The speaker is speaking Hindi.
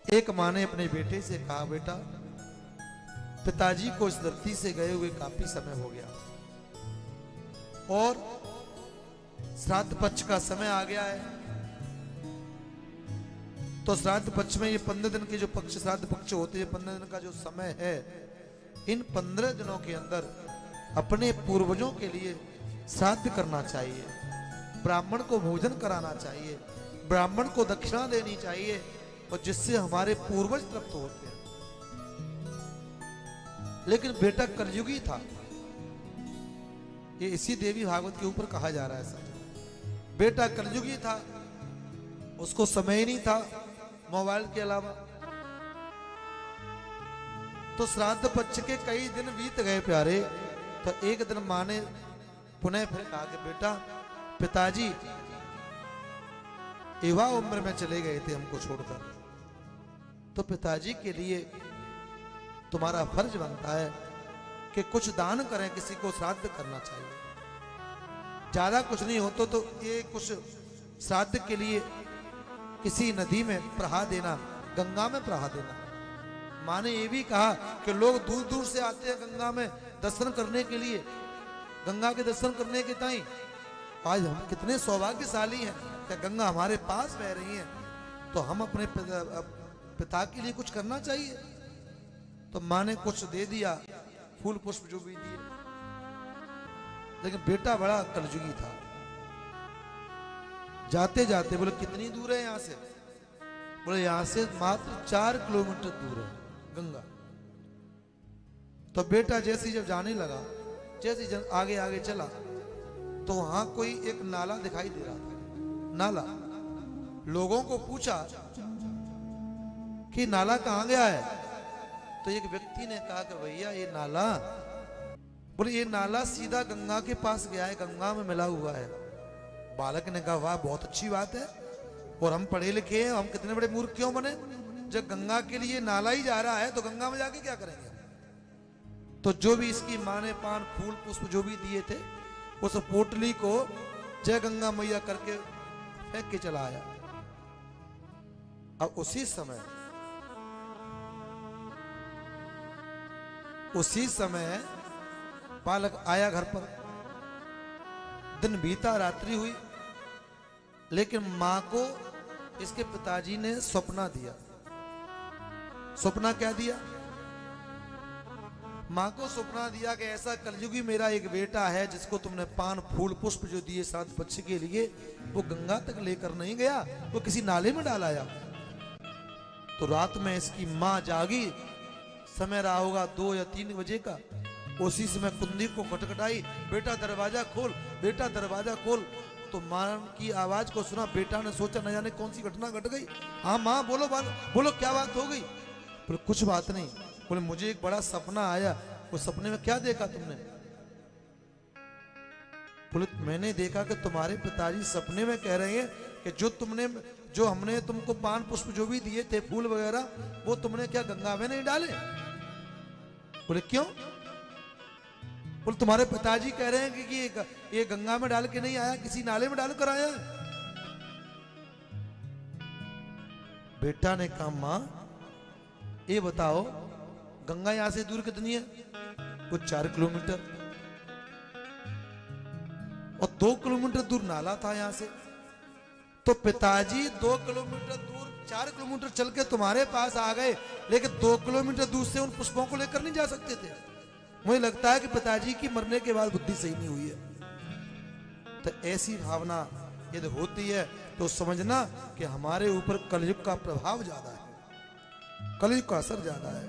एक माँ ने अपने बेटे से कहा, बेटा पिताजी को इस धरती से गए हुए काफी समय हो गया और श्राद्ध पक्ष का समय आ गया है। तो श्राद्ध पक्ष में ये 15 दिन के जो पक्ष श्राद्ध पक्ष होते हैं, 15 दिन का जो समय है, इन 15 दिनों के अंदर अपने पूर्वजों के लिए श्राद्ध करना चाहिए, ब्राह्मण को भोजन कराना चाहिए, ब्राह्मण को दक्षिणा देनी चाहिए, और जिससे हमारे पूर्वज तृप्त होते हैं। लेकिन बेटा कलयुगी था, ये इसी देवी भागवत के ऊपर कहा जा रहा है सर। बेटा कलयुगी था, उसको समय ही नहीं था मोबाइल के अलावा। तो श्राद्ध पक्ष के कई दिन बीत गए प्यारे। तो एक दिन मां ने पुनः फिर कहा कि बेटा पिताजी युवा उम्र में चले गए थे हमको छोड़कर, तो पिताजी के लिए तुम्हारा फर्ज बनता है कि कुछ दान करें, किसी को श्राद्ध करना चाहिए। ज्यादा कुछ नहीं हो तो ये कुछ श्राद्ध के लिए किसी नदी में प्रहा देना, गंगा में प्रहा देना। माँ ने ये भी कहा कि लोग दूर दूर से आते हैं गंगा में दर्शन करने के लिए, गंगा के दर्शन करने के ताई। आज हम कितने सौभाग्यशाली हैं कि गंगा हमारे पास बह रही है, तो हम अपने पिता के लिए कुछ करना चाहिए। तो माँ ने कुछ दे दिया, फूल पुष्प जो भी दिए। लेकिन बेटा बड़ा कलयुगी था, जाते जाते बोले कितनी दूर है यहां से? बोले यहां से मात्र 4 किलोमीटर दूर है गंगा। तो बेटा जैसे जब जाने लगा, जैसे आगे आगे चला, तो वहां कोई एक नाला दिखाई दे रहा था। नाला, लोगों को पूछा कि नाला कहां गया है? तो एक व्यक्ति ने कहा कि भैया ये नाला, बोले ये नाला सीधा गंगा के पास गया है, गंगा में मिला हुआ है। बालक ने कहा वाह बहुत अच्छी बात है, और हम पढ़े लिखे हैं, हम कितने बड़े मूर्ख क्यों बने? जब गंगा के लिए नाला ही जा रहा है तो गंगा में जाके क्या करेंगे? तो जो भी इसकी माँ ने पान फूल पुष्प जो भी दिए थे, उस पोटली को जय गंगा मैया करके फेंक के चला आया। अब उसी समय बालक आया घर पर। दिन बीता, रात्रि हुई, लेकिन मां को इसके पिताजी ने सपना दिया। सपना क्या दिया? मां को सपना दिया कि ऐसा कलयुगी मेरा एक बेटा है जिसको तुमने पान फूल पुष्प जो दिए श्राद्ध पक्ष के लिए, वो गंगा तक लेकर नहीं गया, वो किसी नाले में डाल आया। तो रात में इसकी मां जागी, समय रहा होगा 2 या 3 बजे का। उसी समय कुंदी को खटखटाई, बेटा दरवाजा खोल, बेटा दरवाजा खोल। तो मां की आवाज को सुना, बेटा ने सोचा न जाने कौन सी घटना घट गई। हाँ मां बोलो बोलो क्या बात हो गई? बोले कुछ बात नहीं। बोले मुझे एक बड़ा सपना आया। वो सपने में क्या देखा तुमने? बोले मैंने देखा कि तुम्हारे पिताजी सपने में कह रहे हैं कि जो हमने तुमको पान पुष्प जो भी दिए थे फूल वगैरह, वो तुमने क्या गंगा में नहीं डाले? बोले क्यों? बोले तुम्हारे पिताजी कह रहे हैं कि ये गंगा में डाल के नहीं आया, किसी नाले में डालकर आया। बेटा ने कहा मां ये बताओ गंगा यहां से दूर कितनी है? वो 4 किलोमीटर, और 2 किलोमीटर दूर नाला था यहां से। तो पिताजी 2 किलोमीटर दूर 4 किलोमीटर चल के तुम्हारे पास आ गए, लेकिन 2 किलोमीटर दूर से उन पुष्पों को लेकर नहीं जा सकते थे। मुझे लगता है कि पिताजी की मरने के बाद बुद्धि सही नहीं हुई है। तो ऐसी भावना यदि होती है तो समझना कि हमारे ऊपर कलयुग का प्रभाव ज्यादा है, कलयुग का असर ज्यादा है।